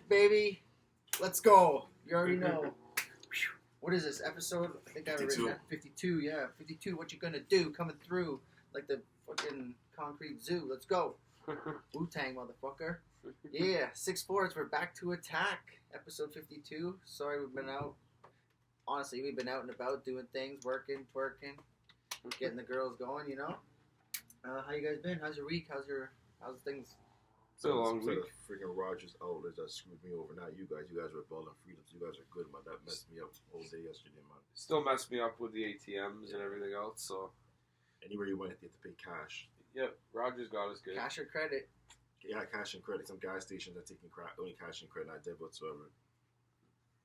baby. Let's go. You already know. What is this episode? I think I have it written down. 52, yeah. 52, what you gonna do? Coming through like the fucking concrete zoo. Let's go. Wu-Tang, motherfucker. Yeah, 6SPORTS, we're back to attack. Episode 52. Sorry we've been out. Honestly, we've been out and about doing things, working, twerking, getting the girls going, you know? How you guys been? How's your week? How's things? It's a long week. Freaking Rogers outlets that screwed me over. Not you guys. You guys were balling freedoms. You guys are good, man. That messed me up all day yesterday, man. Still messed me up with the ATMs and everything else. So anywhere you went, you have to pay cash. Yep, Rogers got us good. Cash or credit? Yeah, cash and credit. Some gas stations are taking only cash and credit, not debit whatsoever.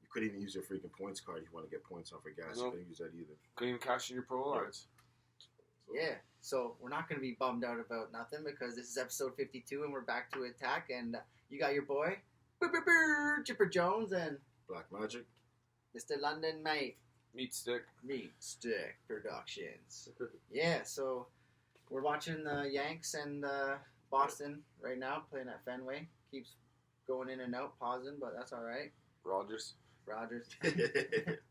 You couldn't even use your freaking points card if you want to get points on for gas. Nope. You couldn't use that either. Couldn't even cash in your Pro Lines. Yeah, so we're not going to be bummed out about nothing because this is episode 52 and we're back to attack. And you got your boy, Chipper Jones, and Black Magic, Mr. London Mate. Meat Stick Productions. Yeah, so we're watching the Yanks and Boston right now playing at Fenway. Keeps going in and out, pausing, but that's all right. Rogers. Roger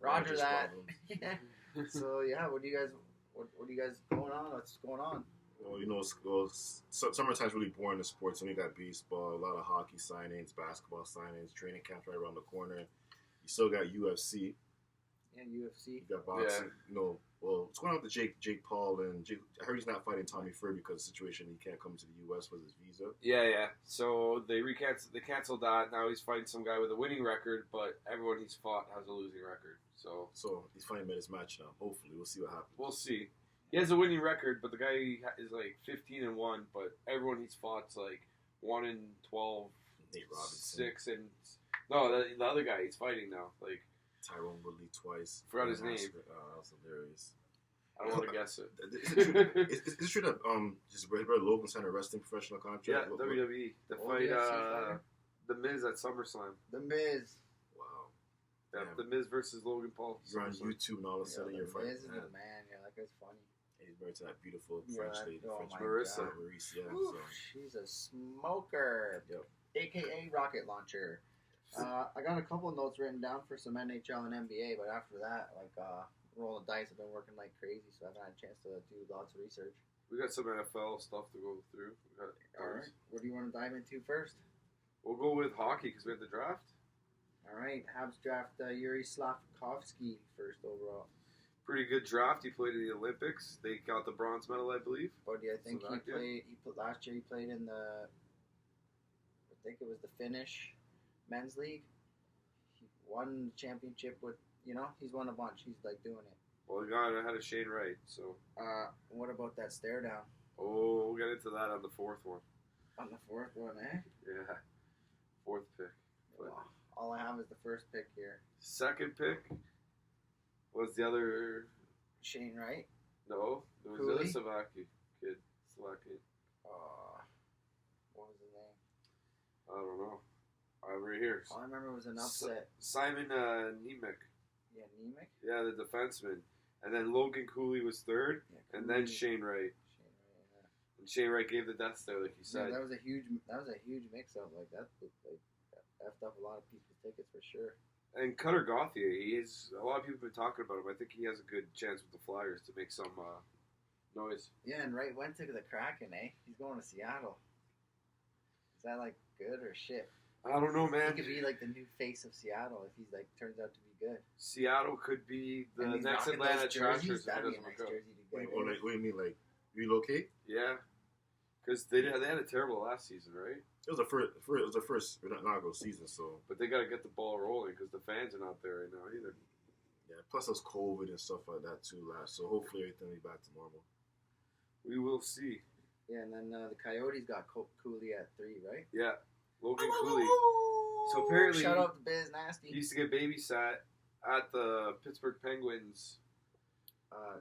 Rogers that. problems. So yeah, what do you guys going on? What's going on? Well, you know, summertime's really boring in sports. When you got baseball, a lot of hockey signings, basketball signings, training camps right around the corner. You still got UFC. Yeah, UFC. You got boxing. Yeah. You know, well, what's going on with Jake Paul and I heard he's not fighting Tommy Fury because of the situation. He can't come to the U.S. with his visa. Yeah. So they canceled that. Now he's fighting some guy with a winning record, but everyone he's fought has a losing record. So he's fighting his match now. Hopefully, we'll see what happens. We'll see. He has a winning record, but the guy is like 15-1. But everyone he's fought's like 1-12, Nate Robinson. 6 and no, the other guy he's fighting now, like Tyrone Woodley twice. Forgot his name. That was hilarious. I don't want to guess it. Is it true that just Logan signed a wrestling professional contract? Yeah, WWE. The fight, The Miz at SummerSlam. The Miz. Wow. Yeah, The Miz versus Logan Paul. You're on YouTube and all of a sudden you're fighting. Miz is the man. Yeah, that guy's funny. And he's married to that beautiful French lady, Marissa. Maurice, yeah. Ooh, she's a smoker. Yep. AKA rocket launcher. I got a couple of notes written down for some NHL and NBA, but after that, roll the dice. I've been working like crazy, so I haven't had a chance to do lots of research. We got some NFL stuff to go through. All right. What do you want to dive into first? We'll go with hockey because we had the draft. All right. Habs draft Yuri Slafkovsky first overall. Pretty good draft. He played in the Olympics. They got the bronze medal, I believe. But yeah, I think last year he played in I think it was the Finnish men's league. He won the championship with, he's won a bunch. He's like doing it. Well, he got ahead of Shane Wright, so. What about that stare down? Oh, we'll get into that on the fourth one. On the fourth one, eh? Yeah. Fourth pick. Well, all I have is the first pick here. Second pick was the other. Shane Wright? No, it was Cooley? the other Slovakian kid. What was his name? I don't know. Right here. All I remember was an upset. Simon Nemec. Yeah, Nemec? Yeah, the defenseman. And then Logan Cooley was third, and then Shane Wright. And Shane Wright gave the death stare, like you said. Yeah, that was a huge mix-up. Like that effed up a lot of people's tickets for sure. And Cutter Gauthier, a lot of people have been talking about him. I think he has a good chance with the Flyers to make some noise. Yeah, and Wright went to the Kraken, eh? He's going to Seattle. Is that like good or shit? I don't know, man. He could be like the new face of Seattle if he's like turns out to be good. Seattle could be the next Atlanta Thrashers. That'd be a nice jersey to get. What do you mean, like relocate? Yeah, because they had a terrible last season, right? It was the first inaugural season, so. But they got to get the ball rolling because the fans are not there right now either. Yeah, plus there's COVID and stuff like that too last, so hopefully everything will be back to normal. We will see. Yeah, and then the Coyotes got Cooley at 3, right? Yeah, Logan Cooley. So apparently, shout out to Biz Nasty. He used to get babysat at the Pittsburgh Penguins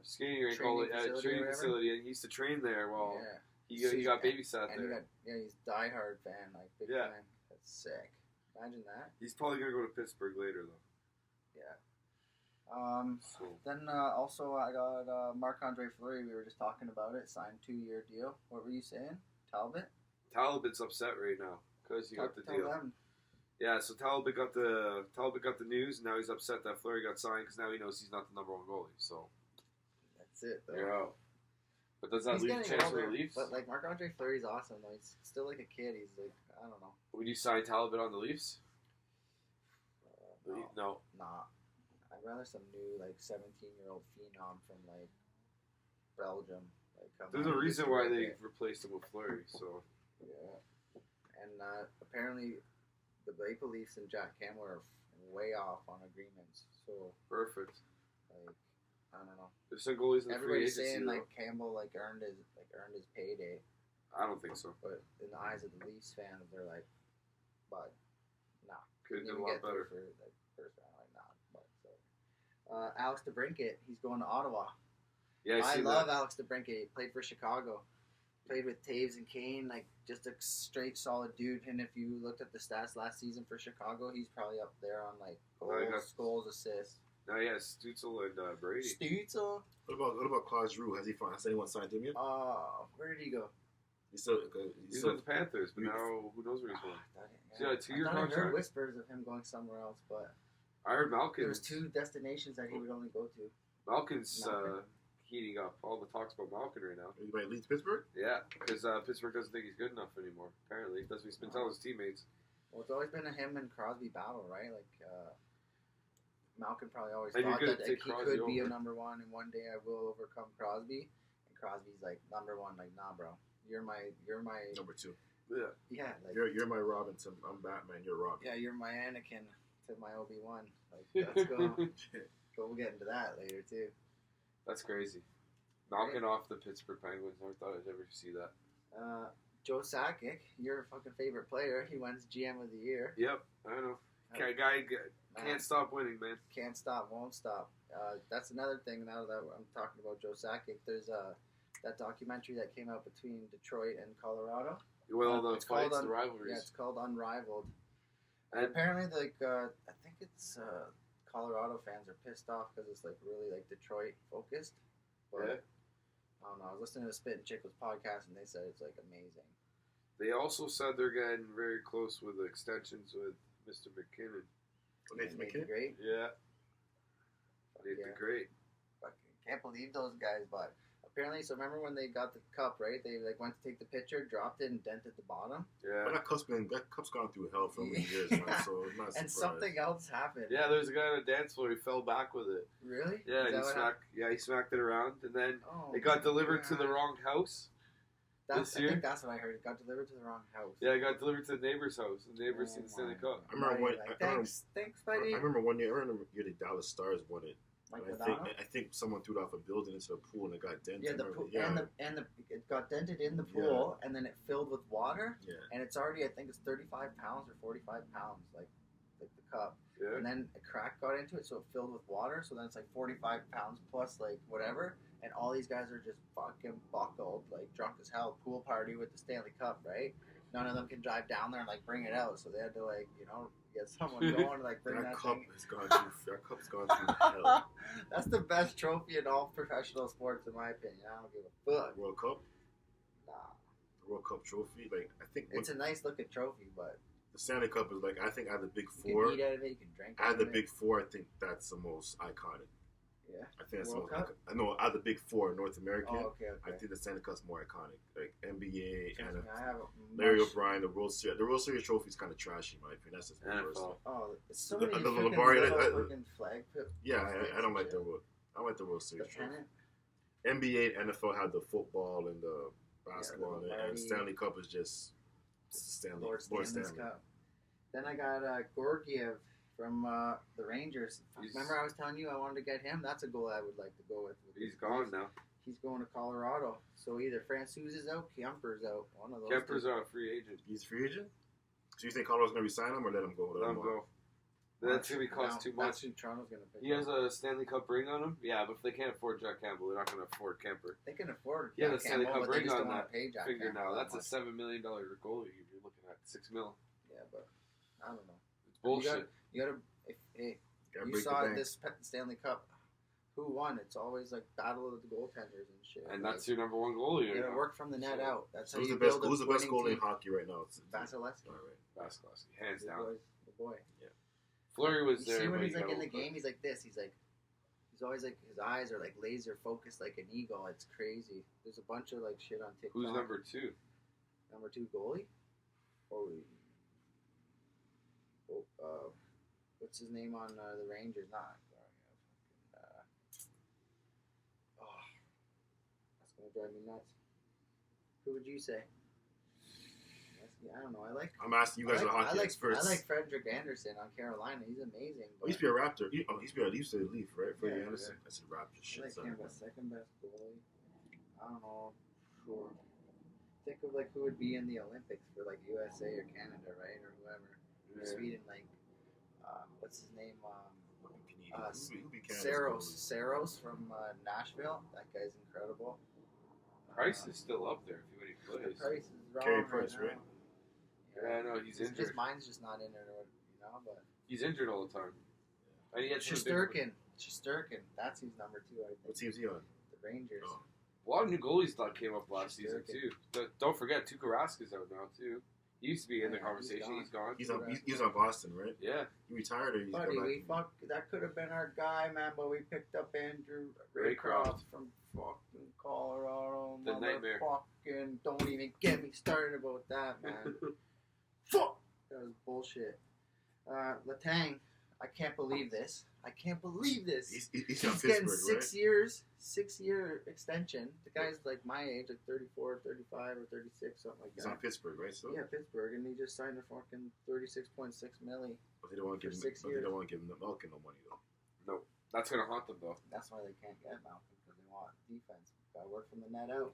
skating rink, training facility, and he used to train there. Well, he got babysat there. He's a diehard fan, like big time. That's sick. Imagine that. He's probably gonna go to Pittsburgh later, though. Yeah. Then also I got Marc-Andre Fleury. We were just talking about it. Signed 2-year deal. What were you saying? Talbot's upset right now because he got the deal. Them. Yeah, so Talbot got the news, and now he's upset that Fleury got signed because now he knows he's not the number one goalie. So that's it, though. You're out. But does that He's leave a chance for the Leafs? But like Marc-Andre Fleury's awesome though. He's still like a kid. He's like, I don't know. Would you sign Talbot on the Leafs? No. Nah. I'd rather some new like 17-year-old phenom from like Belgium. Like there's a reason why they replaced him with Fleury. So yeah. And apparently, the Maple Leafs and Jack Campbell are way off on agreements. So perfect. Like, I don't know. There's some goalies in the free Everybody's agency. saying like Campbell earned his payday. I don't think so. But in the eyes of the Leafs fans, they're like, but nah. Could have done a lot better. For like first round, like nah. But so, Alex DeBrincat, he's going to Ottawa. Yeah, I love Alex DeBrincat. He played for Chicago. Played with Taves and Kane, like just a straight solid dude. And if you looked at the stats last season for Chicago, he's probably up there on like goals, assists. Now he has Stützle and Brady. Stützle. What about Claude Giroux? Has anyone signed him yet? Where did he go? He's with the Panthers, but now who knows where he's going? He's got a 2-year contract. I heard whispers of him going somewhere else, but I heard Malkin's. There was 2 destinations that he would only go to. Malkin's heating up. All the talks about Malkin right now. He might leave Pittsburgh? Yeah, because Pittsburgh doesn't think he's good enough anymore. Apparently, that's what he's been telling his teammates. Well, it's always been a him and Crosby battle, right? Like Malkin probably always and thought that he could be a over. number one, and one day I will overcome Crosby. And Crosby's like number one, like nah, bro, you're my number 2. Yeah, yeah, like you're my Robin. I'm Batman. You're Robin. Yeah, you're my Anakin to my Obi-Wan. Like let's go. But we'll get into that later too. That's crazy. Malkin off the Pittsburgh Penguins. Never thought I'd ever see that. Joe Sakic, your fucking favorite player. He wins GM of the year. Yep, I know. Guy can't stop winning, man. Can't stop, won't stop. That's another thing. Now that I'm talking about Joe Sakic, there's that documentary that came out between Detroit and Colorado. Well, the fights, the rivalries. Yeah, it's called Unrivaled. And apparently, like I think it's Colorado fans are pissed off because it's like really like Detroit focused. But, yeah. I don't know. I was listening to Spit and Chicklets podcast, and they said it's like amazing. They also said they're getting very close with extensions with Mr. McKinnon. Nathan McKinnon? Great. Yeah. Nathan Great. Fucking can't believe those guys, but apparently, so remember when they got the cup, right? They like went to take the picture, dropped it, and dented the bottom. Yeah. But that cup's gone through hell for many years, man. So I'm not surprised. And something else happened. Yeah, there's a guy on a dance floor. He fell back with it. Really? Yeah, he smacked it around, and then Oh, it got delivered to the wrong house. I think that's what I heard. It got delivered to the wrong house. Yeah, it got delivered to the neighbor's house. The neighbor's seen the Stanley Cup. I remember one. Thanks, Spidey. I remember one year. I remember the Dallas Stars won it. Like I think someone threw it off a building into the pool and it got dented. Yeah, the pool, and it got dented in the pool, and then it filled with water. Yeah. And it's already, I think it's 35 pounds or 45 pounds, like the cup. Yeah. And then a crack got into it, so it filled with water. So then it's like 45 pounds plus like whatever. And all these guys are just fucking buckled, like drunk as hell. Pool party with the Stanley Cup, right? None of them can drive down there and like bring it out, so they had to like get someone going to like bring that cup thing. That cup's gone through hell. That's the best trophy in all professional sports, in my opinion. I don't give a fuck. World Cup. Nah. The World Cup trophy, like I think it's a nice looking trophy, but the Stanley Cup is like I think out of the big you four. can eat out of it, you can drink out of the it. big four, I think that's the most iconic. Yeah. I think that's World the most Cup? I know out of the big four North American. Oh, okay. I think the Stanley Cup's more iconic. Like NBA and I have Larry O'Brien, the World Series. The World Series trophy is kind of trashy, in my opinion. That's just personal. Oh, it's so The- many the freaking Lombardi- little freaking flag. Yeah, I don't like the World. I like the World Series The trophy. pennant. NBA and NFL had the football and the basketball, the and Stanley Cup is just Stanley. Lord Stanley's Cup. Then I got Gorgiev from the Rangers. Remember I was telling you I wanted to get him? That's a goal I would like to go with. He's gone now. He's going to Colorado. So either Francouz is out, Kemper's out. One of those. Kemper's a free agent. He's a free agent. So you think Colorado's gonna resign him or let him go? Let him go. That's going to cost too much. That's who Toronto's going to pick. He has a Stanley Cup ring on him. Yeah, but if they can't afford Jack Campbell, they're not going to afford Kemper. They can afford. Yeah, the Stanley Campbell, Cup but they ring just on don't want that to pay Jack figure Campbell now. That's much. a $7 million goalie. You're looking at $6 million. Yeah, but I don't know. It's bullshit. You got to. Hey, Gotta you break the saw bank. this Stanley Cup. Who won? It's always like battle of the goaltenders and shit. And that's your number one goalie. You gotta work from the net out. That's how Who's you the best? build a Who's the best winning goalie in team. hockey right now? Vasilevsky. All right. Vasilevsky, hands The down. boys boy. Yeah. Fleury was there. See when he's he like got in the old, game, he's like this. He's always like his eyes are like laser focused like an eagle. It's crazy. There's a bunch of like shit on TikTok. Who's number 2? Number 2 goalie? What's his name on the Rangers? That's gonna drive me nuts. Who would you say? I don't know. I'm asking you guys are the hockey experts. I like Frederick Anderson on Carolina. He's amazing. He used to be a Raptor. He used to leave, right? Freddie Anderson. Yeah. That's a Raptor shit. I like him, but second best goalie. I don't know. Sure. Think of like who would be in the Olympics for like USA or Canada, right, or whoever. Yeah. Sweden, like what's his name? Saros. Saros from Nashville. That guy's incredible. Price is still up there if he plays. Price is wrong Carey Price, right? Yeah, I know he's injured. His mind's just not in it, but he's injured all the time. And he had Shesterkin. That's his number 2, I think. What team's he on? The Rangers. Oh. A lot of new goalies came up last season too. But don't forget, Tuukka Rask's out now too. He used to be in the conversation. He's gone. He was on Boston, right? Yeah. He retired or he's Buddy, that could have been our guy, man, but we picked up Andrew Raycroft from fucking Colorado. The nightmare. Fucking don't even get me started about that, man. Fuck! That was bullshit. Letang, I can't believe this. He's getting 6 years, 6-year extension. The guy's like my age, like 34, 35, or 36, something like that. He's on Pittsburgh, right? So yeah, Pittsburgh, and he just signed a fucking $36.6 million. But they don't want to give him. They don't want to give him the Malkin no money though. No, that's gonna haunt them though. That's why they can't get Malkin because they want defense. Got to work from the net out.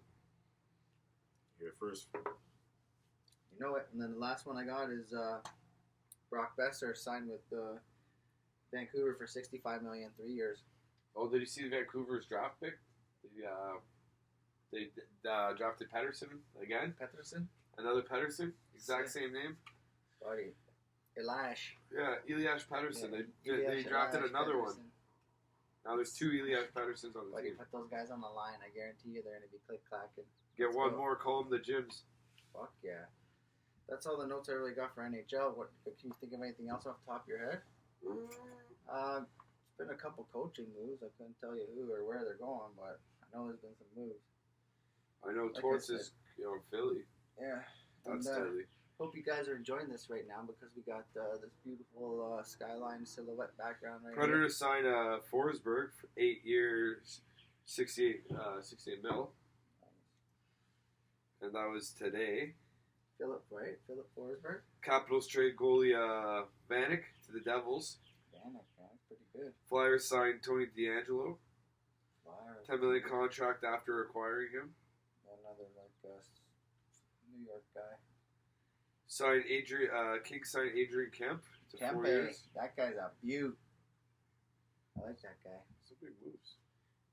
Here first. You know it. And then the last one I got is Brock Besser signed with Vancouver for $65 million, 3 years. Oh, did you see Vancouver's draft pick? They drafted Pettersson again. Another Pettersson, exact same name. Buddy, Elias. Yeah, Elias Pettersson. Yeah, they drafted another Pettersson. one. Now there's 2 Elias Petterssons on the Buddy, team. put those guys on the line. I guarantee you they're going to be click-clacking. Get one more, call them the Gyms. Fuck yeah. That's all the notes I really got for NHL. What can you think of anything else off the top of your head? It's been a couple coaching moves. I couldn't tell you who or where they're going, but I know there's been some moves. I know Torts is Philly. Yeah. That's deadly. Hope you guys are enjoying this right now because we got this beautiful skyline silhouette background right Predator here. signed Forsberg for 8 years, 68 mil. And that was today. Philip Forsberg. Capitals trade goalie Vanek to the Devils. Vanek, that's pretty good. Flyers signed Tony DeAngelo. Flyers. $10 million contract after acquiring him. Another New York guy. Kings signed Adrian Kemp to 4 Kempe, years. that guy's a beaut. I like that guy. Some big moves.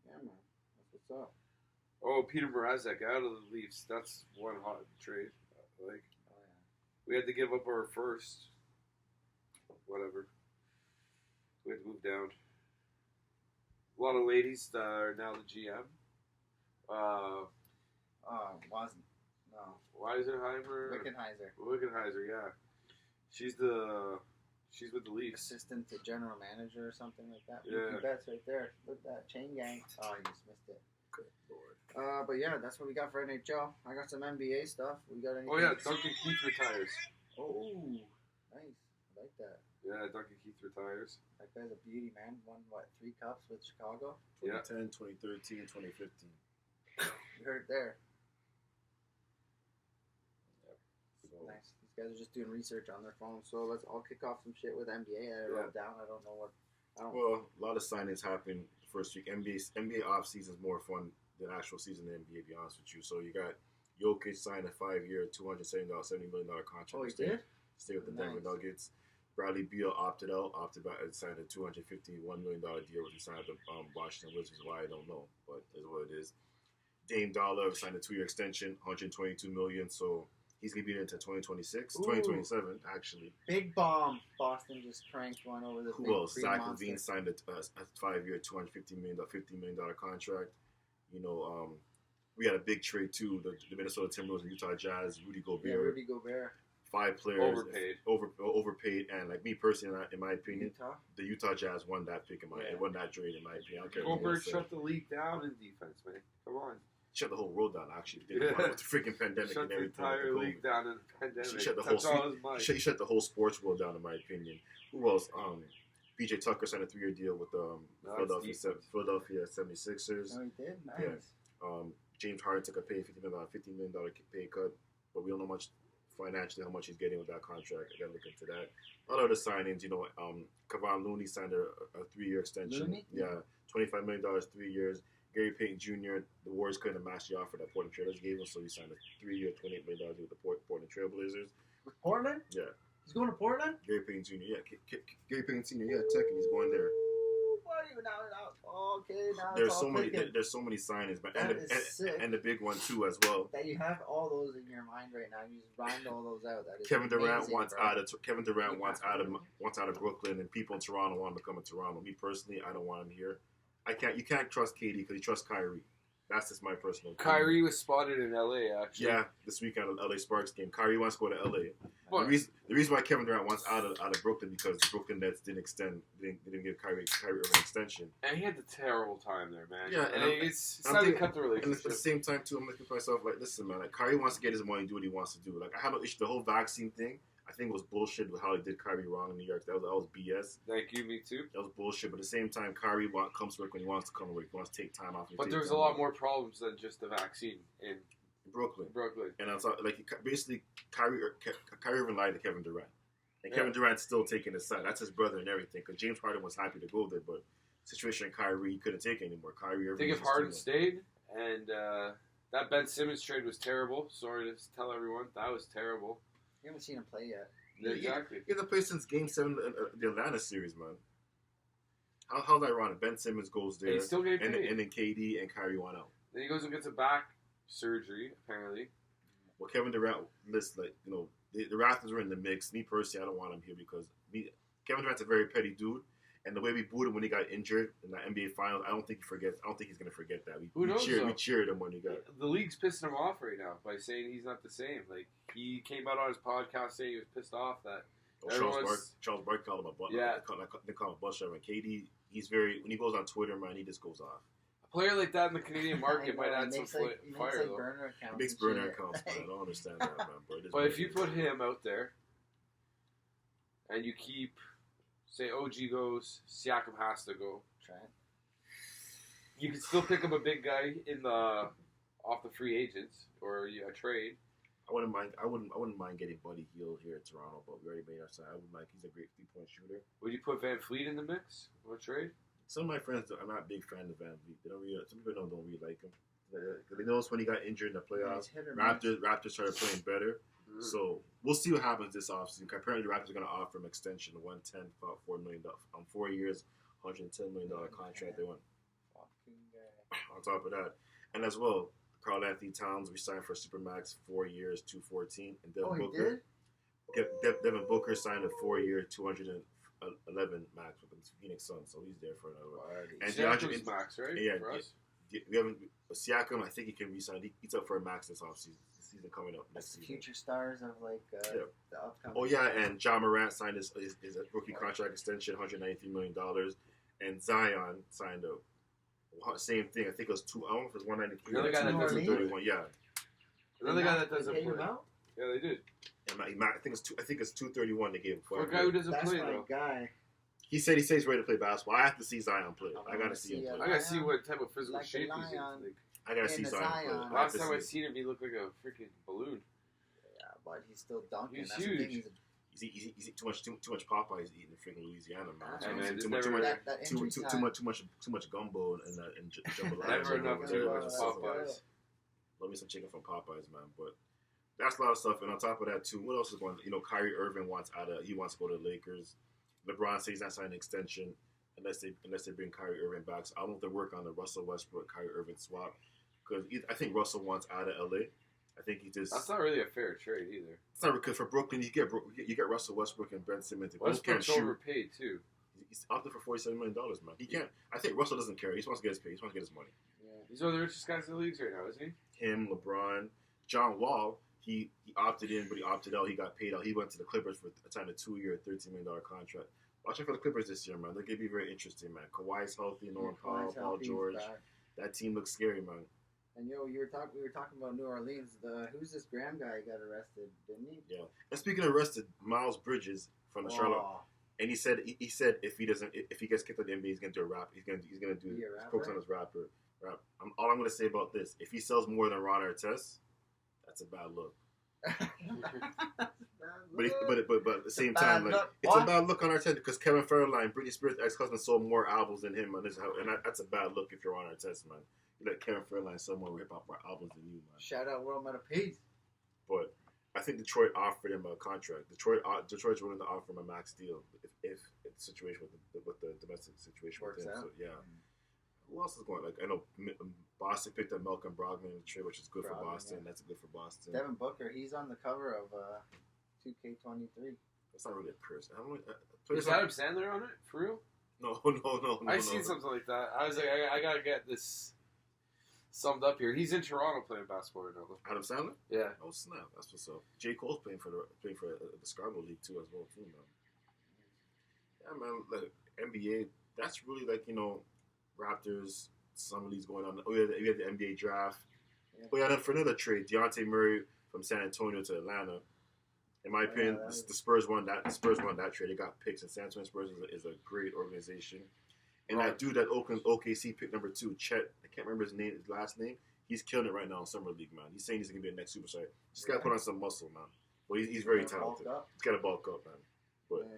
Yeah, man. That's what's up. Oh, Peter Mrazek out of the Leafs. That's one hot trade. Oh, yeah. We had to give up our first. Whatever. We had to move down. A lot of ladies that are now the GM. Wasn't. No. Weisenheimer. Wickenheiser, yeah. She's with the Leafs. Assistant to general manager or something like that. Yeah. That's right there. Look at that chain gang. Oh, you just missed it. Good lord. But yeah, that's what we got for NHL. I got some NBA stuff. We got anything? Oh yeah, Duncan Keith retires. Oh, nice. I like that. Yeah, Duncan Keith retires. That guy's a beauty, man. Won, 3 cups with Chicago? 2010, 2013, 2015. You heard it there. Yep. So, Nice. These guys are just doing research on their phone. So I'll kick off some shit with NBA. I wrote down. I don't know what. Well, a lot of signings happen the first week. NBA off season is more fun than actual season in the NBA. To be honest with you, so you got Jokic signed a 5-year, $270 million contract. Oh, he did? Stay with the Denver Nuggets. Bradley Beal opted out and signed a $251 million deal, which he signed at the Washington Wizards. Why I don't know, but is what it is. Dame Dollar signed a 2-year extension, $122 million. So he's gonna be into 2026, 2027 actually. Big bomb. Boston just cranked one over the. Who else? Zach LaVine signed a 5-year, $250 million contract. You know, we had a big trade too. The Minnesota Timberwolves and Utah Jazz. Rudy Gobert. Yeah, Rudy Gobert. 5 players overpaid, and like me personally, in my opinion, the Utah Jazz won that pick won that trade in my opinion. I don't care. Goldberg shut the league down in defense, man. Come on. Shut the whole world down, actually. With the freaking pandemic shut and everything. Shut the entire league down in the pandemic. Shut the whole sports world down, in my opinion. Who else? PJ Tucker signed a 3-year deal with Philadelphia 76ers. Oh, he did? Nice. Yeah. James Harden took a $15 million pay cut, but we don't know much financially how much he's getting with that contract. I got to look into that. Other signings, Kevon Looney signed a 3-year extension. Looney? Yeah, $25 million, 3 years. Gary Payton Jr., the Warriors couldn't match the offer that Portland Trailblazers gave him, so he signed a 3-year, $28 million with the Portland Trailblazers. With Portland? Yeah. He's going to Portland? Gary Payton Jr., yeah. Gary Payton Sr., yeah, Tech, and he's going there. Okay, now there's so many signings, but and the big one too as well. That you have all those in your mind right now. You just rhymed all those out. That is Kevin Durant amazing, wants out of Brooklyn, and people in Toronto want him to come to Toronto. Me personally, I don't want him here. You can't trust KD because you trust Kyrie. That's just my personal opinion. Kyrie was spotted in LA, actually. Yeah, this weekend at the LA Sparks game. Kyrie wants to go to LA. The reason why Kevin Durant wants out of Brooklyn because the Brooklyn Nets didn't give Kyrie an extension. And he had a terrible time there, man. Yeah, and it's time to cut the relationship. And at the same time, too, I'm looking for myself like, listen, man, like Kyrie wants to get his money and do what he wants to do. Like, I have no issue. The whole vaccine thing, I think was bullshit with how they did Kyrie wrong in New York. That was BS. Thank you, me too. That was bullshit. But at the same time, Kyrie comes to work when he wants to come to work. He wants to take time off. But there's a lot more problems than just the vaccine in Brooklyn. And I thought, like, basically, Kyrie Irving lied to Kevin Durant. And Kevin Durant's still taking his side. That's his brother and everything. Because James Harden was happy to go there, but situation in Kyrie, he couldn't take it anymore. Kyrie Irving. I think if Harden stayed, and that Ben Simmons trade was terrible. Sorry to tell everyone, that was terrible. You haven't seen him play yet. Exactly. He hasn't played since Game 7 of the Atlanta series, man. How's that ironic? Ben Simmons goes there, still getting paid. And then KD and Kyrie went out. Then he goes and gets a back surgery, apparently. Well, Kevin Durant, the Raptors were in the mix. Me personally, I don't want him here because Kevin Durant's a very petty dude. And the way we booed him when he got injured in the NBA Finals, I don't think he's going to forget that. We cheered him when he got. The league's pissing him off right now by saying he's not the same. Like, he came out on his podcast saying he was pissed off that. Charles Barkley called him a butt. Yeah. They call him a bus driver. And KD, he's when he goes on Twitter, man, he just goes off. A player like that in the Canadian market might add some fire, though. He makes burner accounts, man. I don't understand that, man. But if you put him out there and you keep. Say OG goes, Siakam has to go. You can still pick up a big guy off the free agents or a trade. I wouldn't mind getting Buddy Hield here in Toronto, but we already made our side. I would mind. He's a great 3-point shooter. Would you put Van Fleet in the mix or trade? Some of my friends are not big fans of Van Fleet. Some people don't really like him. Because they noticed when he got injured in the playoffs, Raptors started playing better. So we'll see what happens this offseason. Apparently, the Raptors are going to offer him extension of $110, about $4 million, 4 years, $110 million contract. They want. On top of that, and as well, Karl Anthony Towns re-signed for Supermax 4 years, $214, and Devin Booker signed a 4-year, $211 max with the Phoenix Suns. So he's there for another. And DeAndre max, right? Yeah, for us? We haven't. Siakam, I think he can re-sign. He's up for a max this offseason. Season coming up next season. Future stars of the upcoming. Oh yeah, and John Morant signed his rookie contract extension, $193 million, and Zion signed a same thing. I think it was I don't know if it was 193. Another guy that doesn't 231. Yeah. Another guy that doesn't play. Yeah, they did. And I think it's 231 they gave him for. For a guy who doesn't play though. Guy. He said he's ready to play basketball. I have to see Zion play. I gotta see him play. I gotta see what type of physical shape he's in. I gotta see Zion play. Last time I seen him, he looked like a freaking balloon. Yeah, but he's still dunking. He's That's huge. He's too much Popeyes eating in freaking Louisiana, man. Too much gumbo and jambalaya. Never enough Popeyes. Love me some chicken from Popeyes, man. But that's a lot of stuff. And on top of that, too, what else is going on? Kyrie Irving wants to go to the Lakers. LeBron says he's not signing an extension unless they bring Kyrie Irving back. So I don't know if they work on the Russell Westbrook Kyrie Irving swap because I think Russell wants out of LA. I think he just. That's not really a fair trade either. It's not because for Brooklyn you get Russell Westbrook and Ben Simmons. Westbrook's overpaid too. He's out there for $47 million, man. He can't. I think Russell doesn't care. He just wants to get his pay. He just wants to get his money. Yeah. He's one of the richest guys in the leagues right now, isn't he? Him, LeBron, John Wall. he opted in, but he opted out. He got paid out. He went to the Clippers for signed a 2-year, $13 million contract. Watch out for the Clippers this year, man. They're gonna be very interesting, man. Kawhi's healthy, Norman Powell, Paul George. That team looks scary, man. And we were talking about New Orleans. Who's this Graham guy got arrested, didn't he? Yeah. And speaking of arrested, Miles Bridges from the Charlotte, and he said if he gets kicked out of the NBA, he's gonna do a rap. He's gonna do focus on his rapper. All I'm gonna say about this: if he sells more than Ron Artest, that's a bad look. But at the same time, like it's a bad look on Artest because Kevin Federline, Britney Spears' ex-husband, sold more albums than him, and that's a bad look if you're on Artest, man. You let Kevin Federline sell more hip hop albums than you, man. Shout out World Meta Peace. But I think Detroit offered him a contract. Detroit's willing to offer him a max deal if the situation with the domestic situation works with him. out. So, yeah. Who else is going? Like I know Boston picked up Malcolm Brogdon in the trade, which is good for Boston. Yeah. That's good for Boston. Devin Booker, he's on the cover of 2K23. That's not really a person. Is Adam Sandler on it for real? No. I've seen something like that. I was like, I gotta get this summed up here. He's in Toronto playing basketball right now. Adam Sandler? Yeah. Oh snap! That's what's up. J. Cole's playing for the Scarborough League too as well too, man. Yeah, man. Like NBA, that's really like Raptors. Some of these going on. Oh yeah, we had the NBA draft. Yeah. Oh yeah, then for another trade, Dejounte Murray from San Antonio to Atlanta. In my opinion, the Spurs won that. The Spurs won that trade. They got picks, and San Antonio Spurs is a great organization. And that dude that OKC picked number 2, Chet. I can't remember his last name. He's killing it right now in summer league, man. He's saying he's gonna be the next superstar. Just gotta put on some muscle, man. But he's very talented. He's gotta bulk up, man. But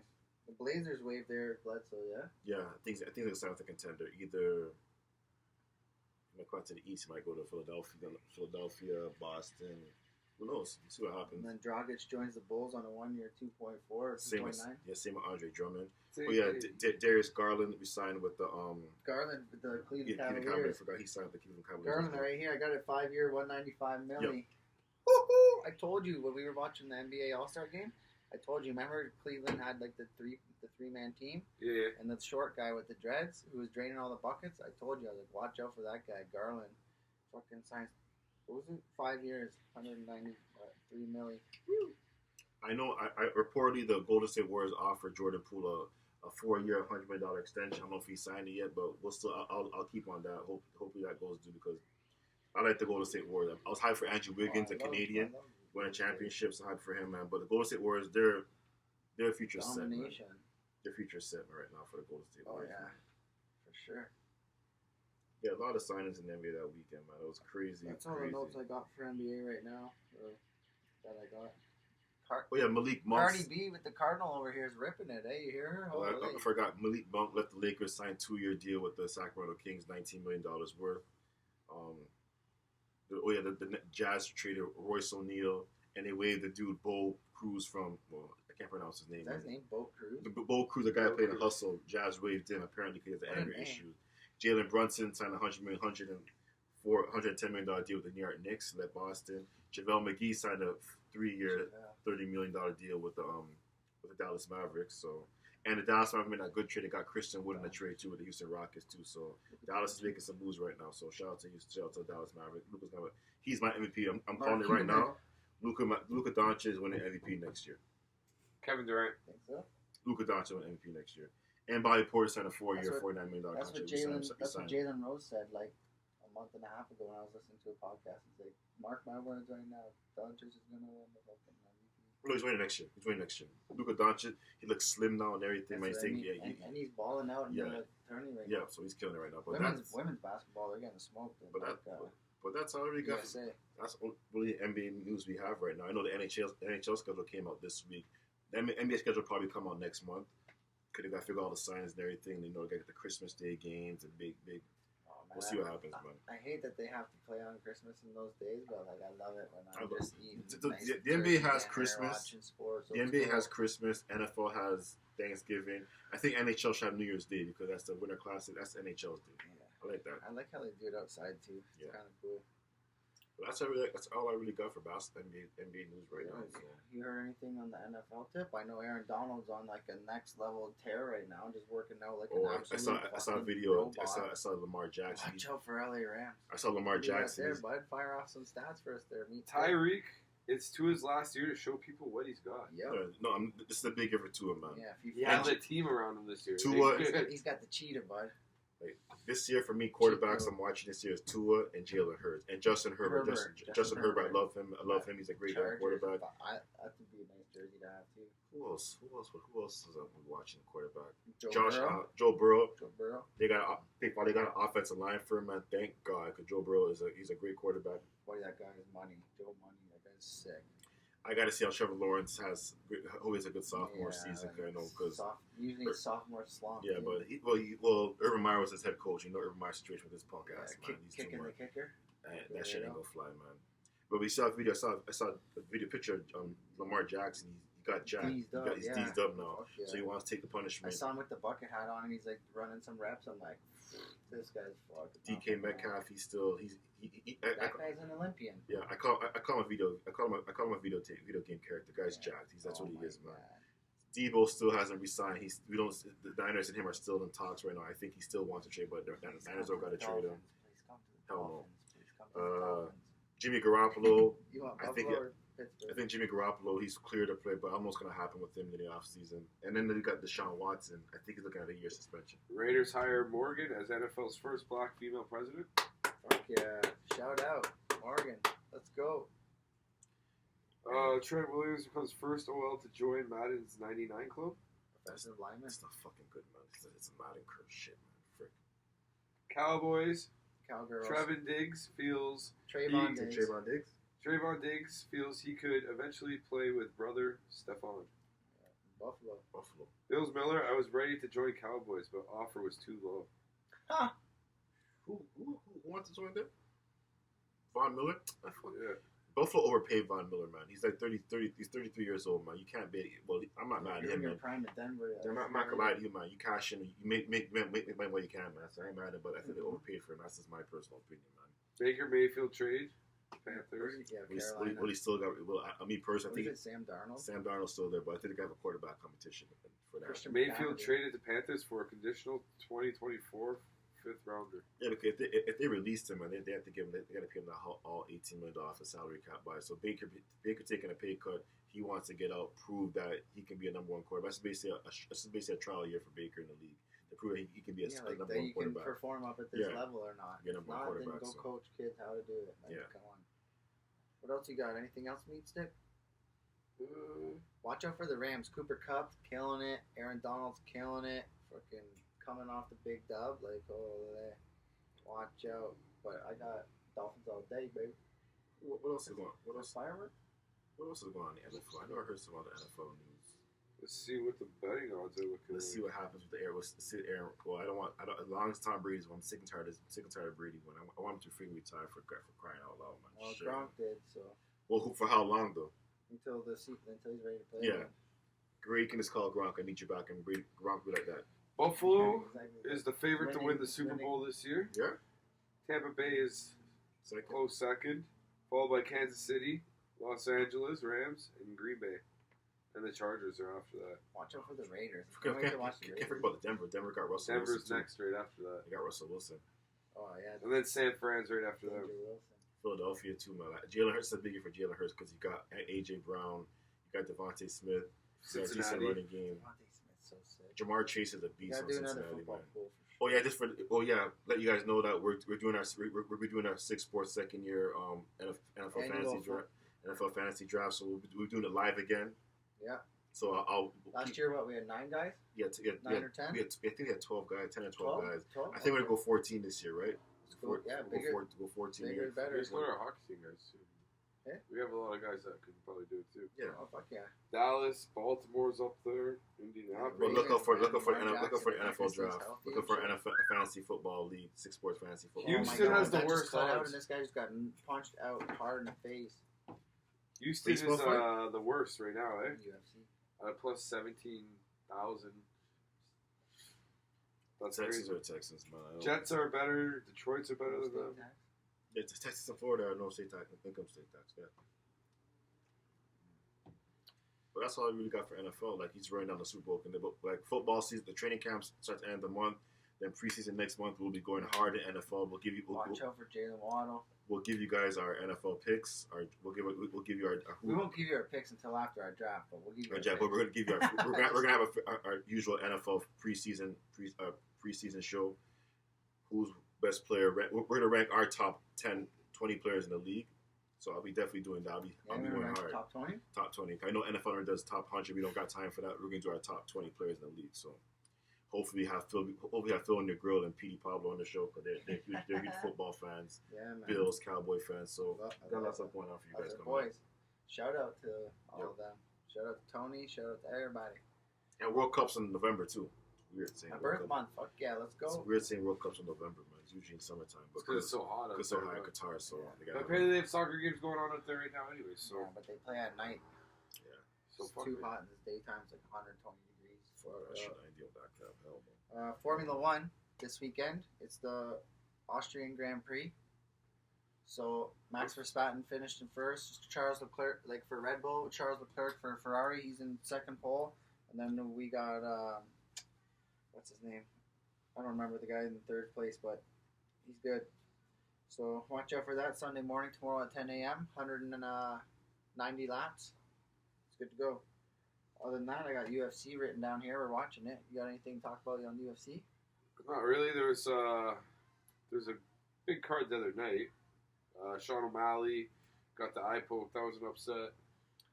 the Blazers waived Eric Bledsoe, yeah. Yeah, I think they're signing with a contender. Either he might go out to the East. He might go to Philadelphia, Boston. Who knows? We'll see what happens. And then Dragic joins the Bulls on a 1-year, 2.4, 2.9. Same with Andre Drummond. But yeah, Darius Garland we signed with the Garland with the Cleveland Cavaliers. I forgot he signed with the Cleveland Cavaliers. Garland right here. I got it 5-year, $195 million. Yep. Woo-hoo! I told you when we were watching the NBA All-Star game. I told you. Remember Cleveland had like the three-man team. Yeah. And the short guy with the dreads who was draining all the buckets. I told you. I was like, watch out for that guy, Garland. Fucking science. What was it? 5 years, $193 million. Woo. I know. I reportedly the Golden State Warriors offered Jordan Poole a 4-year, $100 million extension. I don't know if he signed it yet, but we'll still. I'll keep on that. Hopefully that goes through because I like the Golden State Warriors. I was hyped for Andrew Wiggins, a Canadian, win a championship. So hyped for him, man. But the Golden State Warriors, their future set. Man. Their future set right now for the Golden State Warriors. Oh yeah, man. for sure. Yeah, a lot of signings in the NBA that weekend, man. It was crazy. That's all the notes I got for NBA right now. That I got. Oh yeah, Malik Monk. Cardi B with the Cardinal over here is ripping it. Hey, you hear her? I forgot. Malik Monk left the Lakers, signed 2-year deal with the Sacramento Kings, $19 million worth. The Jazz traded Royce O'Neal, and they waived the dude Bo Cruz from. Well, I can't pronounce his name. Is that his name? Bo Cruz. Bo Cruz, the guy who played in Hustle. Jazz waived him apparently because of the anger issues. Jalen Brunson signed a $110 million deal with the New York Knicks, led Boston. JaVale McGee signed a 3-year, $30 million deal with the Dallas Mavericks. So, and the Dallas Mavericks made a good trade. They got Christian Wood in the trade too with the Houston Rockets too. So Dallas is making some moves right now. So shout out to the Dallas Mavericks. He's my MVP. I'm calling it right now. Luka Doncic is winning MVP next year. Kevin Durant. Think so? Luka Doncic winning MVP next year. And Bobby Porter signed a 4-year, $49 million contract. That's what Jalen Rose said like a month and a half ago when I was listening to a podcast. He's like, mark my words right now, Doncic is going to win the fucking MVP. No, he's winning next year. Luka Doncic, he looks slim now and everything. And he's balling out in the tourney right now. Yeah, so he's killing it right now. But women's basketball, they're getting smoked. But that's all we got. That's really NBA news we have right now. I know the NHL schedule came out this week. The NBA schedule will probably come out next month. They got to figure all the signs and everything. They got the Christmas Day games and big. We'll see what happens, man. I hate that they have to play on Christmas in those days, but like I love it when I'm just eating. The NBA has Christmas. The NBA has Christmas. NFL has Thanksgiving. I think NHL should have New Year's Day because that's the Winter Classic. That's NHL's day. Yeah. I like that. I like how they do it outside too. It's kind of cool. But that's all I really got for basketball NBA news right now. So. You heard anything on the NFL tip? I know Aaron Donald's on like a next level tear right now, just working out like an absolute. I saw a video. I saw Lamar Jackson. Watch out for LA Rams. I saw Lamar Jackson. There, bud. Fire off some stats for us there. Tyreek It's Tua's last year to show people what he's got. Yep. No, this is a big year for Tua, man. Yeah, if He has a team around him this year. Tua- he's got the cheetah, bud. This year for me, quarterbacks I'm watching this year is Tua and Jalen Hurts and Justin Herbert. Justin Herbert, I love him. I love him. He's a great young quarterback. That would be a nice jersey to have too. Who else is I'm watching quarterback? Joe Burrow. Joe Burrow. They got an offensive line for him, man. Thank God, because Joe Burrow he's a great quarterback. Boy, that guy is money. Joe Money. That guy's sick. I got to see how Trevor Lawrence has a good sophomore season. I know because usually sophomore slump. Yeah, but Urban Meyer was his head coach. You know Urban Meyer's situation with this punk ass man. He's kicking the kicker. That shit ain't gonna fly, man. But we saw a video. I saw a video picture of Lamar Jackson. He got jacked. He's deezed up now. Yeah. So he wants to take the punishment. I saw him with the bucket hat on, and he's like running some reps. I'm like, this guy's fucked. DK Metcalf. That guy's an Olympian. Yeah, I call him a video game character. The guy's jacked. That's what he is, man. Debo still hasn't resigned. The Niners and him are still in talks right now. I think he still wants to trade, but the Niners don't got to trade him. Hell no. Jimmy Garoppolo. I think Jimmy Garoppolo, he's clear to play, but almost going to happen with him in the offseason. And then they got Deshaun Watson. I think he's looking at a year suspension. Raiders hire Morgan as NFL's first black female president. Fuck yeah. Shout out. Morgan. Let's go. Trent Williams becomes first OL to join Madden's 99 club. Offensive lineman. That's not fucking good, man. It's a Madden curse shit, man. Frick. Cowboys. Cowgirls. Trevon Diggs feels Trayvon Diggs. Trayvon Diggs feels he could eventually play with brother Stephon. Buffalo. Bills Miller, I was ready to join Cowboys, but offer was too low. Huh. Who wants to join them? Von Miller? Yeah. Buffalo overpaid Von Miller, man. He's like 30. He's 33 years old, man. You can't bet. Well, I'm not mad at him, man. Prime at Denver. I'm not gonna lie to you, man. You cash in, you make money what you can, man. So I ain't mad at him, but I think they overpaid for him. That's just my personal opinion, man. Baker Mayfield trade. Panthers. Yeah, Carolina. He still got. Well, me personally, I think Sam Darnold. Sam Darnold's still there, but I think they got a quarterback competition for that. Mayfield traded to Panthers for a conditional 2024 fifth rounder. Yeah, because if they released him, and they have to give him, they got to pay him all $18 million off the salary cap by. So Baker taking a pay cut. He wants to get out, prove that he can be a number one quarterback. That's basically a trial year for Baker in the league to prove that he can be a number one quarterback. You can quarterback. perform up at this level or not. Be a number one quarterback. Then go coach kids how to do it. Come on. What else you got? Anything else, Meat Stick? Watch out for the Rams. Cooper Kupp killing it. Aaron Donald's killing it. Fucking coming off the big dub. Watch out. But I got Dolphins all day, baby. What else is going on? What else is going on in the NFL? I know I heard some other NFL news. Let's see what the betting odds are looking like. Let's see what happens with the air. Well, I don't. As long as Tom Brady's, I'm sick and tired of Brady winning. I want him to freaking retire for crying out loud, man. Well, Gronk did so. Well, for how long though? Until he's ready to play. Yeah. Brady can just call Gronk. I need you back, and Gronk be like that. Buffalo is the favorite to win the Super Bowl this year. Yeah. Tampa Bay is close second, followed by Kansas City, Los Angeles Rams, and Green Bay. And the Chargers are after that. Watch out for the Raiders. Can't forget about the Denver. Denver got Russell Wilson. Denver's next right after that. They got Russell Wilson. Oh, yeah. And then San Fran's right after that. Philadelphia, too, man. Jalen Hurts is a biggie for Jalen Hurts because you got A.J. Brown, you got Devontae Smith, Cincinnati. Running game. Devontae Smith's so sick. Jamar Chase is a beast on Cincinnati, man. Pool let you guys know that we're doing our 6SPORTS second year NFL fantasy draft. So we're doing it live again. Yeah. So last year, we had 9 guys? Yeah, 9 or 10? I think we had 12 guys, 10 or 12 guys. 12? I think we're going to go 14 this year, right? Go 14 bigger, better. Here's one of our hockey team guys, too. Yeah? We have a lot of guys that could probably do it, too. Yeah. Oh, fuck yeah. Dallas, Baltimore's up there, Indianapolis. Well, look for the NFL draft. Look for NFL fantasy football league, 6SPORTS fantasy football. Houston has the worst odds. And this guy just got punched out hard in the face. Houston is the worst right now, eh? UFC. Plus 17,000. That's Texans crazy. are Texans, man. Jets are better. Detroit's are better than them. Yeah, Texas and Florida are no state tax, income state tax. Yeah. But that's all I really got for NFL. Like he's running down the Super Bowl. Like football season, the training camps starts at the end of the month. Then preseason next month, we'll be going hard in NFL. We'll give you Watch out for Jalen Waddle. We'll give you guys our NFL picks. We'll give you our we won't give you our picks until after our draft, but we'll give you our draft. But we're gonna give you we're gonna have our usual NFL preseason show. Who's best player? We're gonna rank our top 10, 20 players in the league. So I'll be definitely doing that. I'll be going hard. Top 20. Top 20. I know NFL does top 100. We don't got time for that. We're gonna do our top 20 players in the league. So. Hopefully have Phil and your girl and Petey Pablo on the show because they're huge football fans. Yeah, man. Bills, Cowboy fans. So got lots of going on for you guys. Boys, shout out to all of them. Shout out to Tony. Shout out to everybody. And World Cup's in November too. Weird saying. My birth month. Fuck yeah, let's go. It's weird saying World Cup's in November, man. It's usually in summertime. Because it's so hot. Because it's so hot in Qatar. So but apparently they have soccer games going on out there right now, anyway. So yeah, but they play at night. Yeah. So it's too hot in the daytime. It's like 120 degrees. Hell, Formula One this weekend. It's the Austrian Grand Prix. So Max Verstappen finished in first. Charles Leclerc, like for Red Bull, Charles Leclerc for Ferrari, he's in second pole. And then we got what's his name? I don't remember the guy in third place, but he's good. So watch out for that Sunday morning tomorrow at 10 a.m. 190 laps. It's good to go. Other than that, I got UFC written down here. We're watching it. You got anything to talk about on UFC? Not really. There's a big card the other night. Sean O'Malley got the eye poke. That was an upset.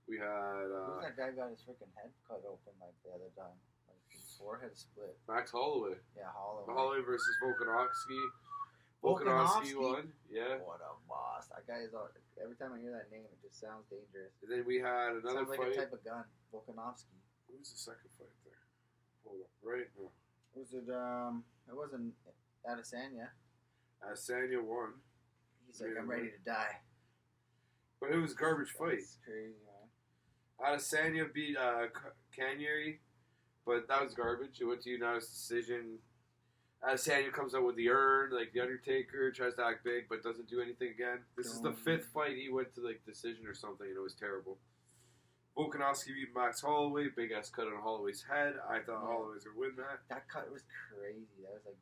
We had who's that guy got his freaking head cut open like the other time? Like his forehead split. Max Holloway. Yeah, Holloway. Holloway versus Volkanovski. Volkanovski won. Yeah. What a boss! That guy is. Every time I hear that name, it just sounds dangerous. And then we had another sounds fight. like a type of gun. Volkanovski. Who was the second fight there? Hold on. Right now. Was it? It wasn't Adesanya. Adesanya won. He's like, I'm ready to die. But it was a garbage fight. That's crazy, man. Adesanya beat Canyeri, but that was garbage. It went to unanimous decision. Adesanya comes out with the urn, like the Undertaker, tries to act big, but doesn't do anything again. This is the fifth fight he went to like decision or something, and it was terrible. Volkanovski beat Max Holloway, big ass cut on Holloway's head. I thought Holloway was gonna win that. That cut was crazy. That was like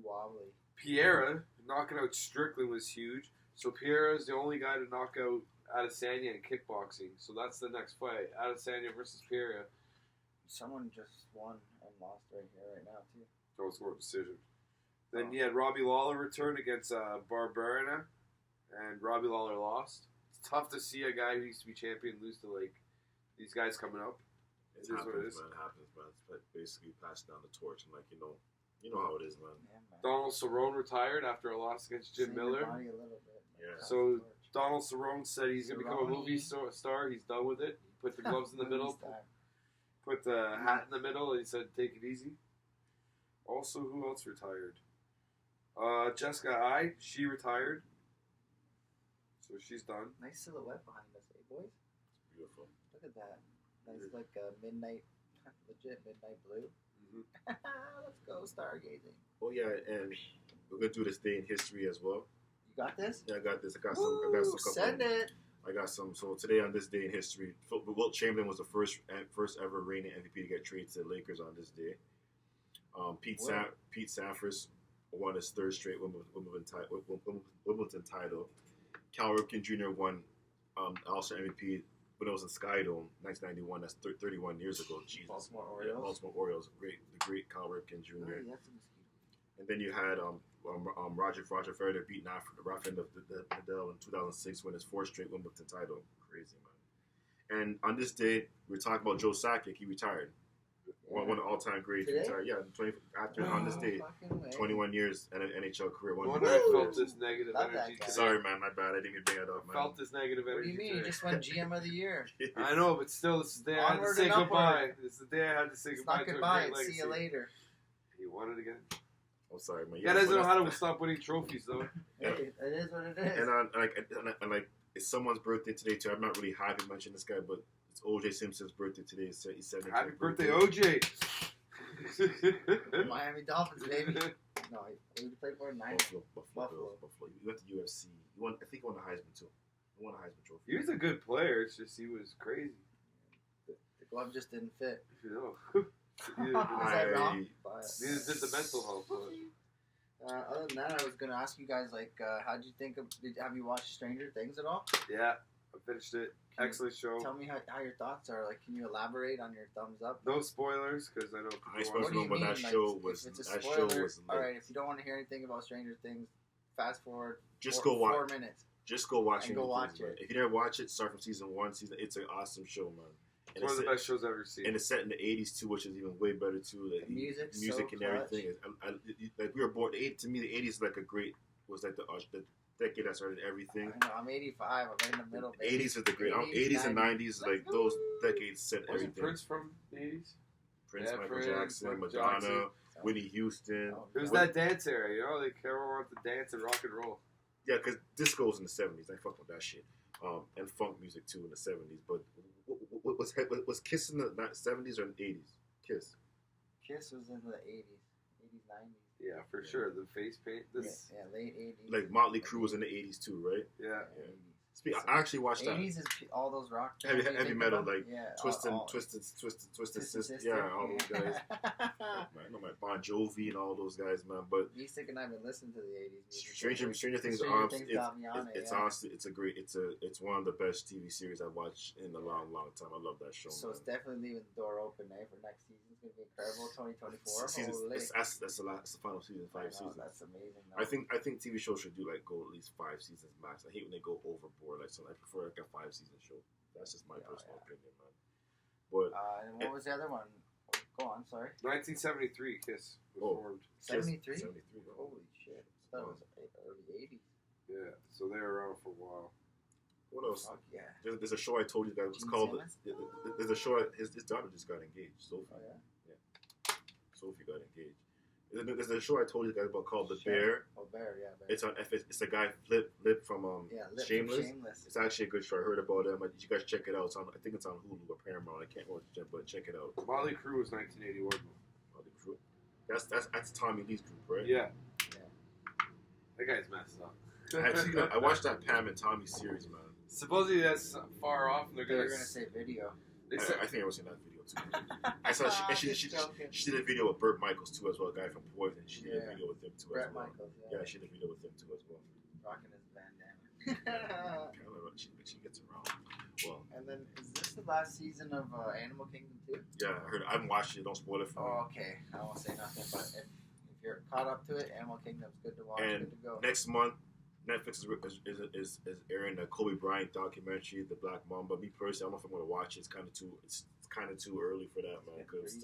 wobbly. Piera knocking out Strickland was huge. So Piera is the only guy to knock out Adesanya in kickboxing. So that's the next fight: Adesanya versus Piera. Someone just won and lost right here, right now too. That was more decision. Then you had Robbie Lawler return against Barberena, and Robbie Lawler lost. It's tough to see a guy who used to be champion lose to like these guys coming up. It happens, man. It happens, man. It's basically passed down the torch, and like you know how it is, man. Yeah, man. Donald Cerrone retired after a loss against Jim Miller. Body a little bit, yeah. So Donald Cerrone said he's gonna become a movie star. He's done with it. He put the gloves in the middle, put the hat in the middle, and he said, "Take it easy." Also, who else retired? Jessica Ai, she retired. So she's done. Nice silhouette behind us, eh, boys? It's beautiful. Look at that. Nice, like a midnight, legit midnight blue. Mm-hmm. Let's go stargazing. Oh yeah, and we're gonna do this day in history as well. You got this? Yeah, I got this. I got some couple. Send it. I got some. So today on this day in history, Wilt Chamberlain was the first ever reigning MVP to get traded to the Lakers on this day. Pete Sampras won his third straight Wimbledon title. Cal Ripken Jr. won All-Star MVP when it was in Skydome, 1991. That's 31 years ago. Jesus. Baltimore Orioles. Yeah, Baltimore Orioles. The great Cal Ripken Jr. Oh, that's a mosquito. And then you had Roger Federer beat Rafael Nadal in 2006, win his fourth straight Wimbledon title. Crazy, man. And on this day, we're talking about Joe Sakic. He retired. One of the all-time greats. Retired. Yeah, on this day, 21 years and an NHL career. I felt this negative energy today. Sorry, man. My bad. I didn't even bring it up, man. Felt this negative energy. What do you mean? Today. You just won GM of the year. I know, but still, this is the day I had to say goodbye. This is the day I had to say It's goodbye not to goodbye. a great legacy. See you later. He won it again. I'm sorry, man. Yeah, doesn't know how to stop winning trophies, though. Hey, it is what it is. And it's someone's birthday today too. I'm not really happy to mention this guy, but it's O.J. Simpson's birthday today. He's 70. Happy birthday, OJ! Miami Dolphins, baby. No, he played for Buffalo. He went to UFC. I think he won the Heisman too. He won the Heisman trophy. He was a good player. It's just he was crazy. The glove just didn't fit. You know. Neither Is that wrong? did the mental health. Other than that, I was gonna ask you guys like, how'd you think of? Have you watched Stranger Things at all? Yeah, I finished it. Excellent show. Tell me how your thoughts are. Like, can you elaborate on your thumbs up? No spoilers, because I know people I supposed What to do know you about mean? that Like, show was. if it's a That spoiler, show was. all right. If you don't want to hear anything about Stranger Things, fast forward. Just 4 go watch. 4 minutes. Just go watch And go Stranger watch Things, man. it. If you never watch it, start from season 1. It's an awesome show, man. it's one of the best shows I've ever seen. And it's set in the 80s too, which is even way better too. Like, The music and so everything. Like we were born. To me, the 80s is like a great. Was like the decade that started everything. I know, I'm 85. I'm right in the middle. Baby. 80s are the great. 80s and 90s, like those decades set Wasn't everything. Prince from the 80s? Prince, Yeah, Michael Prince, Jackson, Michael Madonna, Jackson. Whitney Houston. Oh, It was What- that dance era, you know? Like, everyone wanted to dance and rock and roll. Yeah, because disco was in the 70s. I fuck with that shit. And funk music too in the 70s. But was Kiss in the 70s or in the 80s? Kiss. Kiss was in the 80s, 90s. Yeah, for sure. The face paint. Yeah, This, late 80s. Like Motley Crue was in the 80s too, right? yeah. I actually watched that. 80s is all those rock Heavy- bands you heavy think metal, about? like yeah, Twisted Twisted Sister. Sister. Yeah, all those guys. I know my Bon Jovi and all those guys, man. But Music and I've been listening to the 80s music. Stranger Things, Stranger Things got me on it. it's yeah. honestly, it's one of the best TV series I've watched in a long time. I love that show. So man. it's definitely leaving the door open, eh? For next season, it's gonna be incredible. 2024. Seasons, Holy. that's the last. That's the final season. I 5 know, seasons. That's amazing. I think TV shows should do like go at least 5 seasons max. I hate when they go overboard. Like so, I prefer like a 5-season show. That's just my personal opinion, man. But And what was the other one? Go on, sorry. 1973, Kiss was formed. 73. 73. Holy shit! That was early 80s. Yeah, so they were around for a while. What else? Fuck yeah. There's a show I told you guys. It's Gene called. Simmons? There's a show. His daughter just got engaged. Sophie. Oh yeah. Sophie got engaged. There's a show I told you guys about called The Sure. Bear. Oh, Bear, yeah. Bear. It's on FS. It's a guy Lip from yeah, Lip Shameless. From Shameless. It's actually a good show. I heard about it. You guys check it out. It's on. I think it's on Hulu or Paramount. I can't remember, but check it out. Motley Crue was 1981. Motley Crue. That's Tommy Lee's group, right? Yeah. That guy's messed up. I watched that Pam and Tommy series, man. Supposedly that's far off, and They're they're gonna say video. They I said, think I was in that video too. I saw she did a video with Burt Michaels too as well, a guy from Poison. She did a video with him too Brett as well. Michaels, Yeah, she did a video with him too as well. Rocking his bandana. She gets around. Well, And then, is this the last season of Animal Kingdom 2? yeah, I heard. I haven't watched it. Don't spoil it for me. Oh, okay. I won't say nothing, but if you're caught up to it, Animal Kingdom's good to watch, And good to go. next month, Netflix is airing the Kobe Bryant documentary, The Black Mamba. Me personally, I don't know if I'm gonna watch it. It's kind of too early for that, man. Because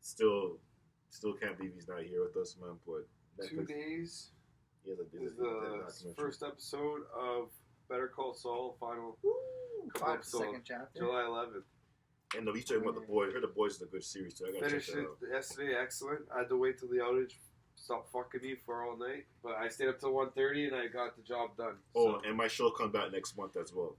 still can't believe he's not here with us, man. But 2 Netflix, days yeah, is the first episode of Better Call Saul, final Second chapter. July 11th. And he's talking about The Boys. I heard The Boys is a good series too. I gotta Finished check that it out. yesterday, excellent. I had to wait till the outage stopped fucking me for all night, but I stayed up till 1:30 and I got the job done. Oh, and my show comes back next month as well.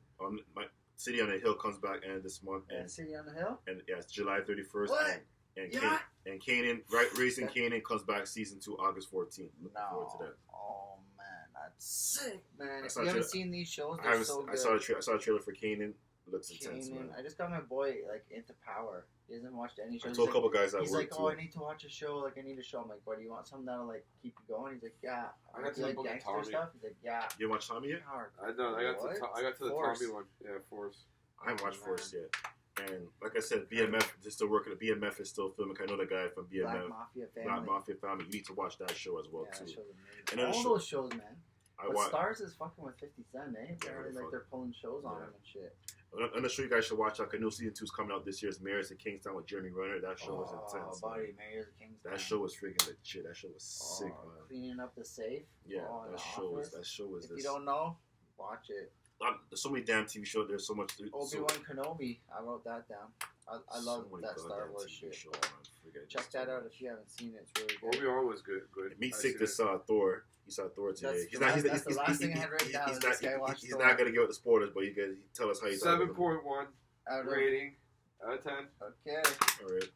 My City on the Hill comes back and this month, And City on the Hill? and yeah, it's July 31st. What? And Yeah. Kanan, Racing Kanan comes back season 2 August 14th. Looking forward to that. Oh, man. That's sick, man. I If saw you haven't tra- seen these shows, I, they're haven't- so good. I saw a trailer for Kanan. Looks intense, Kanan. man. I just got my boy, like, into Power. He hasn't watched any I shows. told a couple guys at He's work like, too. oh, I need to watch a show. Like, I need a show. I'm like, what, do you want something that'll, like, keep you going? He's like, yeah. I got to Do you the like book of gangster Tommy. stuff? He's like, yeah. You didn't watch Tommy yet? Hard. I know. I got to the Force. Tommy one. Yeah, Force. I haven't watched Man. Force yet. And like I said, BMF is still working. BMF is still filming. I know the guy from Black BMF, Mafia family. Black Mafia Family. You need to watch that show as well Yeah, that too. show's amazing. And then All the show- those shows, man. I But watch. Stars is fucking with 50 Cent, eh? Apparently, they like, they're pulling shows on Yeah. him and shit. I'm sure you guys should watch. Like I know season 2 is coming out this year. It's Marriage in Kingstown with Jeremy Renner. That show was intense. Oh, man. buddy, Mayor's of Kingstown. That show was freaking legit. That show was sick, man. Cleaning up the safe. Yeah, in that the show was. office. That show was. If you don't know, watch it. There's so many damn TV shows. There's so much. Obi-Wan Kenobi. I wrote that down. I love that Star Wars shit. Show, man. Check that out if you haven't seen it. It's really good. Obi-Wan was good. Meat I Sick seen just it. saw Thor. He saw Thor today. That's the last thing I had written down. This guy watched He's Thor. not gonna give out the spoilers, but you can tell us how you thought. 7.1 Out of- rating out of 10. Okay. All right.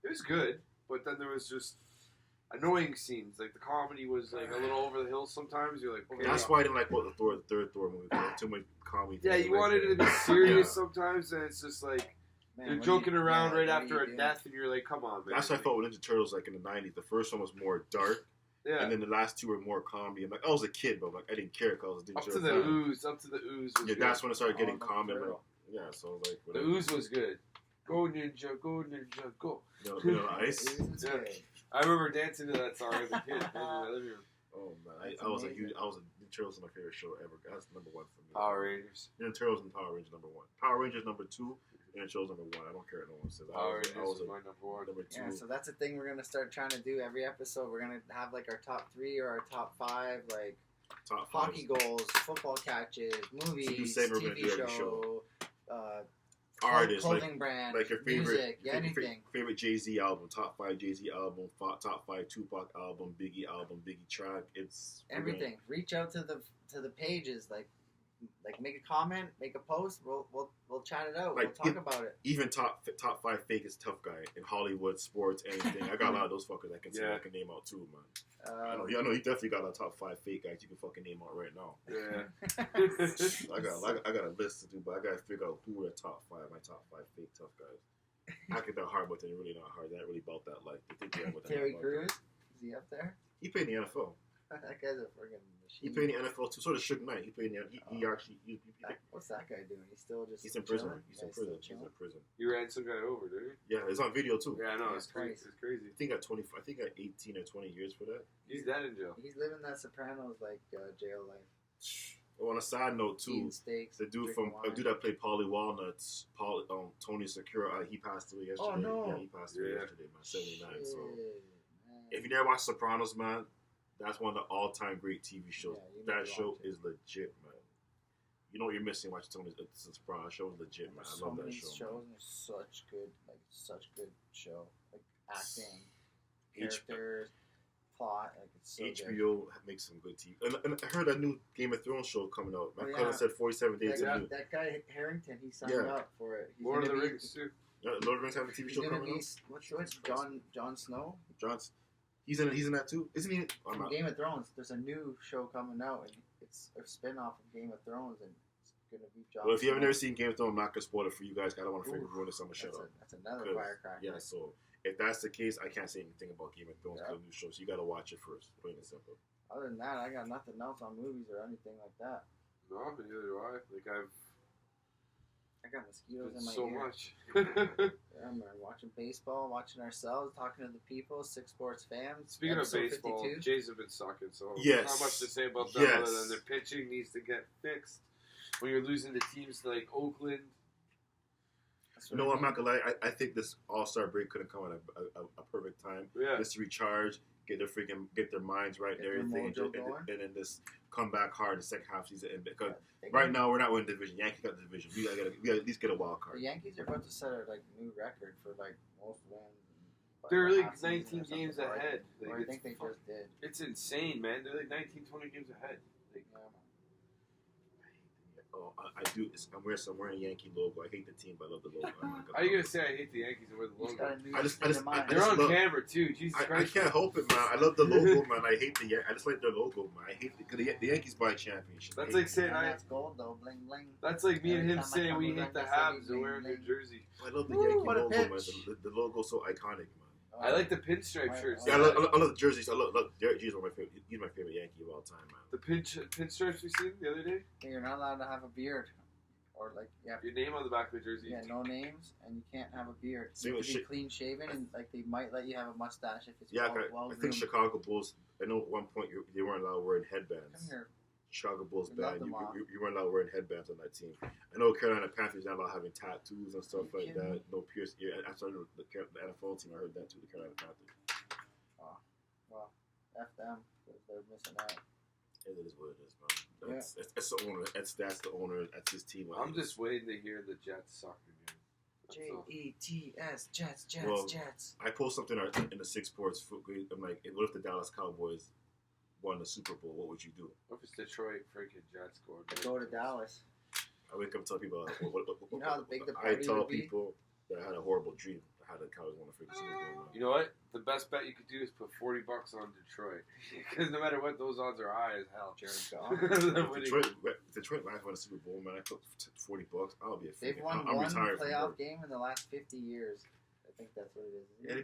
It was good, but then there was just annoying scenes. Like the comedy was like a little over the hill sometimes. You're like, okay, That's why I didn't like the third Thor movie. There was too much comedy. yeah, things you like wanted that. it to be serious Yeah. sometimes, and it's just like Man, They're what joking do you- around yeah, right what are after you a doing? death, and you're like, come on, man. That's what I felt with Ninja Turtles like in the 90s. The first one was more dark, Yeah. and then the last two were more comedy. I'm like, I was a kid, but like I didn't care because I was a Ninja Up to Turtle the fan. ooze. Up to the ooze. Was Yeah, good. that's when it started getting Oh, common. Like, Turtle. yeah, so like The whatever. ooze was good. Go ninja, go. Vanilla Ice. It was Yeah. good. I remember dancing to that song as a kid. In my living room. Oh man, That's I was a amazing. huge. Ninja Turtles is my favorite show ever. That's number one for me. Power Rangers. Ninja Turtles and Power Rangers number one. Power Rangers number two. Ninja Turtles number one. I don't care what no one says. Power I Rangers was was a my number one. number two. Yeah, so that's the thing we're gonna start trying to do every episode. We're gonna have like our top 3 or our top 5, like Top five. hockey goals, football catches, movies, segment we're gonna TV do every show, Artists clothing brand, like your favorite, music, anything. favorite Jay-Z album, top 5 Jay-Z album, top 5 Tupac album, Biggie track. It's Everything. Reach out to the pages, like make a comment, make a post. We'll chat it out. Like, We'll talk about it. Even top 5 fakest tough guy in Hollywood, sports, anything. I got a lot of those fuckers I can Yeah. I can name out too, man. I know you definitely got a top 5 fake guys you can fucking name out right now. Yeah. I got a list to do, but I gotta figure out who are the top 5, my top 5 fake tough guys. I get that hard, but they're really not hard. They're not really about that life. They think they're about that. Terry about Crews, is he up there? that. He played in the NFL. That guy's a friggin' He machine. played in the NFL too. So did Suge Knight. He played in the, he actually What's that guy doing? He's still just he's in prison. chilling? He's in Yeah, still prison. He's chilling? in prison. You ran some guy over, didn't you? Yeah, it's on video too. Yeah, I know. Yeah, It's crazy. twice. It's crazy. I think I got 18 or 20 years for that. He's dead in jail. He's living that Sopranos like jail life. Oh, on a side note too, Eating steaks. the dude drinking the wine. dude that played Paulie Walnuts, Tony Secura, he passed away yesterday. Oh, no. Yeah, he passed away Yeah. yesterday, man. 79. So Shit, man. if you never watched Sopranos, man, that's one of the all-time great TV shows. Yeah, you need That to show watch it. is legit, man. You know what you're missing watching Tony Sopranos. Show is legit, man. There's I so love that many show. shows Man. and such good show. Like acting, H- characters, plot. Like it's so good. HBO makes some good TV. And I heard a new Game of Thrones show coming out. My Oh, yeah. cousin said 47 days That, to do. that guy Harrington, he signed Yeah. up for it. He's Lord of gonna the be- Rings too. Lord of the Rings have a TV He's show gonna coming be out. what's Jon Snow Johnson. He's in that too, isn't he? I'm from not. Game of Thrones. There's a new show coming out, and it's a spin-off of Game of Thrones, and it's gonna be Jon. Well, if you haven't Snow. never seen Game of Thrones, I'm not gonna spoil it for you guys. I don't want to figure ruin this. I'm gonna shut up. That's another 'Cause, firecracker. Yeah, so if that's the case, I can't say anything about Game of Thrones Yeah. because new show. So you gotta watch it first, plain and simple. Other than that, I got nothing else on movies or anything like that. No, but neither do I. Like I got mosquitoes I've in my so ear. much. Yeah, man, watching baseball, watching ourselves, talking to the people, 6SPORTS fans. Speaking of Episode baseball, 52. Jays have been sucking, so Yes. not much to say about them Yes. other than their pitching needs to get fixed. When you're losing to teams like Oakland, That's You know I what? I'm not gonna lie. I think this All-Star break could have come at a perfect time yeah, just to recharge, get their minds right, Get and their everything, mojo and going. then just come back hard in the second half season. And because They right got- now we're not winning division. Yankees got the division. We gotta at least get a wild the card. Yankees are about to set a new record for most wins. by they're the like half season 19 or something, games or ahead. Like, Or I it's think they just did. It's insane, man. They're like 19, 20 games ahead. Like, Yeah, man. Oh, I do. I'm wearing a Yankee logo. I hate the team, but I love the logo. how are you gonna say I hate the Yankees and wear the He's logo? got a new I just- state of mind. They're on love- camera too. Jesus I Christ! can't help it, man. I love the logo, man. I hate I just like their logo, man. I hate because the Yankees buy championship. That's I like hate saying And I. that's gold though, bling bling. That's like me and Every him time I saying come we around, hate the they say Habs we and wearing their bling. jersey. I love the Woo, Yankee what a logo, man. pitch. The logo's so iconic, man. I like the pinstripe Right, shirts. Yeah, I love the jerseys. I love Derek Jeter's one of my favorite. He's my favorite Yankee of all time, man. The pinstripes we seen the other day. You're not allowed to have a beard, or like Your name on the back of the jersey. yeah, no names, and you can't have a beard. Same You have with to be shit. clean shaven, and like they might let you have a mustache if it's Yeah, well I think groomed. Chicago Bulls. I know at one point they weren't allowed wearing Come headbands. here. Chicago Bulls We love band. them all. You weren't allowed wearing headbands on that team. I know Carolina Panthers not allowed having tattoos and stuff Are you like kidding that. No pierce. Yeah, I started the NFL team. I heard that too. The Carolina Panthers. Well, F them, 'cause they're missing out. It is what it is, man. That's the owner. That's the owner. That's his team. I'm just waiting to hear the Jets suck again. That's all. Jets, Jets, Well, Jets. I post something in the 6SPORTS foot grade. I'm like, what if the Dallas Cowboys won the Super Bowl? What would you do? What if it's Detroit freaking Jets going? Go to Dallas. I wake up and tell people. You know how big the I party tell would be? people that I had a horrible dream. had the Cowboys won the freaking Super Bowl. You know what? The best bet you could do is put $40 on Detroit, because no matter what, those odds are high as hell. Jared Detroit might won the Super Bowl, man. I put $40. I'll be a They've freaking. won I'm one retired from playoff work. game in the last 50 years. I think that's what it is. Yeah,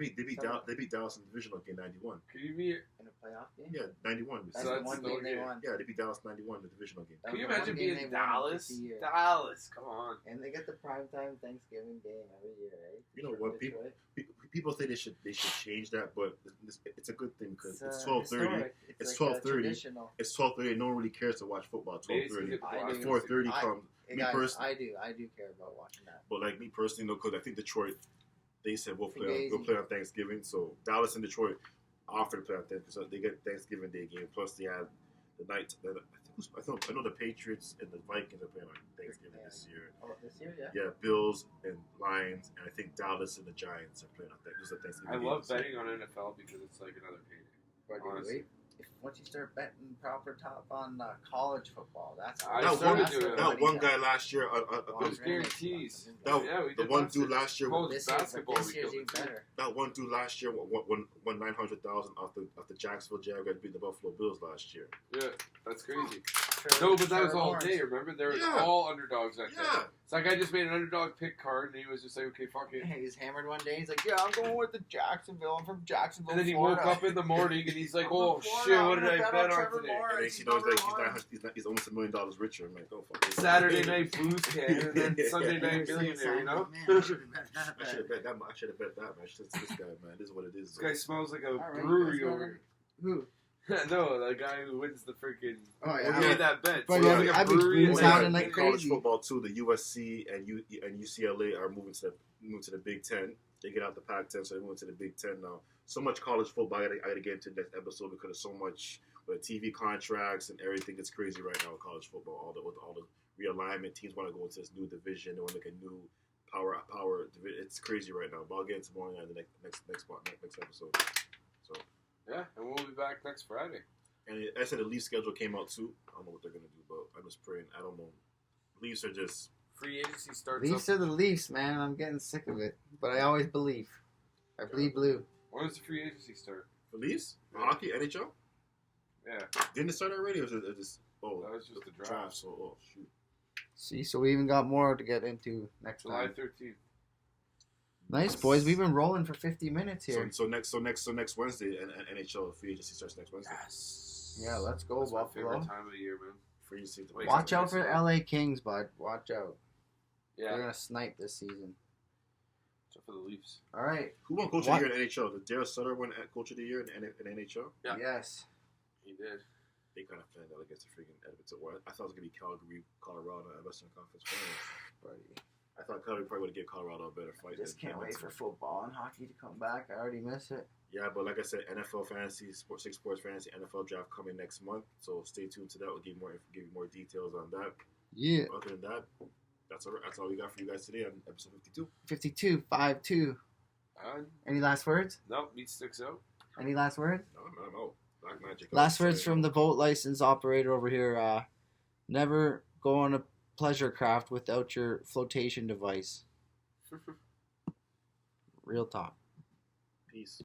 they beat Dallas in the divisional game 91. Can you be? In a playoff game? Yeah, 91. That's So the that's one no game they game. won. Yeah, they beat Dallas 91 in the divisional game. That Can you was the imagine one game being they won in Dallas? 50 years. Dallas, come on. And they get the primetime Thanksgiving game every year, right? You know what? Detroit. People say they should change that, but it's a good thing because it's historic. 12:30. It's like 12:30. traditional. It's 12:30. No one really cares to watch football. Maybe it's 12:30. I do. 4:30 comes. Hey Me guys, personally, I do care about watching that. but like me personally, no, because I think Detroit, they said we'll Fugazi. play on Thanksgiving. So Dallas and Detroit offer to play on Thanksgiving. So they get Thanksgiving Day game. Plus they have the night. I know the Patriots and the Vikings are playing on Thanksgiving this year. Oh, this year, yeah. Yeah, Bills and Lions, and I think Dallas and the Giants are playing on that. This is a Thanksgiving. I game. love betting on NFL because it's like another payday. But Honestly. wait, once you start betting proper top on college football, that's I That started one, doing it. that one guy last year, Those guarantees. that, Yeah, we the did one last dude year. last year, College this year, basketball, this we year's killed even it too. better. that one dude last year won 900,000 off the Jacksonville Jaguars beat the Buffalo Bills last year. Yeah, that's crazy. Trevor- No, but that was Trevor all Lawrence. day. Remember, there was Yeah. all underdogs that day. Yeah, It's like I just made an underdog pick card, and he was just like, "Okay, fuck it." He's hammered one day. He's like, "Yeah, I'm going with the Jacksonville. I'm from Jacksonville, And then he Florida." woke up in the morning, and he's like, I'm "Oh from Florida. shit, I'm what did gonna I bet bet on on Trevor today?" Lawrence. and then He's he knows like number he's almost $1 million richer. I'm like, oh fuck. this. Saturday night blues can, and then Sunday Never night seen millionaire. You know, Man, I should have bet that. I should have bet that. I should have bet that, man. This guy, man. This is what it is. this guy smells like a All right, brewery let's go. over. Who? No, the guy who wins the freaking. Oh Who yeah. made that bet? But Smells yeah, like a I'd be brewery booze in out Vegas. and like college crazy. football too. The USC and UCLA are moving to the Big Ten. They get out the Pac-10, so they move to the Big Ten now. So much college football. I gotta get into the next episode because of so much with TV contracts and everything. It's crazy right now with college football. With all the realignment, teams want to go into this new division. They want to make a new power division. It's crazy right now. But I'll get into more on the next episode. So Yeah, and we'll be back next Friday. and I said the Leafs schedule came out too. I don't know what they're gonna do, but I'm just praying. I don't know. Leafs are just. Free agency starts Leafs up. are the Leafs, man. I'm getting sick of it. But I always believe. I bleed blue. When does the free agency start? The Leafs? Yeah. Hockey? NHL? Yeah, Didn't it start already? Or was it just that was just the draft. draft? So shoot. See, so we even got more to get into next July time. 13th. Nice, boys. We've been rolling for 50 minutes here. So next Wednesday, and NHL free agency starts next Wednesday. Yes. Yeah, let's go, That's my Buffalo. favorite time of the year, man. Free agency. Wait, Watch out Excited. for LA Kings, bud. Watch out. They're Yeah, going to snipe this season. except for the Leafs. All right. Who won Coach What? of the Year in NHL? Did Daryl Sutter win Coach of the Year in NHL? Yeah. Yes. He did. They kind of planned that against the freaking Edmonton. I thought it was gonna be Calgary, Colorado, and Western Conference Finals. Buddy. I thought Calgary probably would have given Colorado a better fight. Just than can't wait Edmonton. for football and hockey to come back. I already miss it. Yeah, but like I said, NFL fantasy, 6SPORTS fantasy, NFL draft coming next month. So stay tuned to that. We'll give you more details on that. Yeah. Other than that, that's all we got for you guys today on episode 52. 52, 5-2. Any last words? No, meat sticks out. Any last words? No, I'm out. Black Magic. Last words from the boat license operator over here. Never go on a pleasure craft without your flotation device. Real talk. Peace.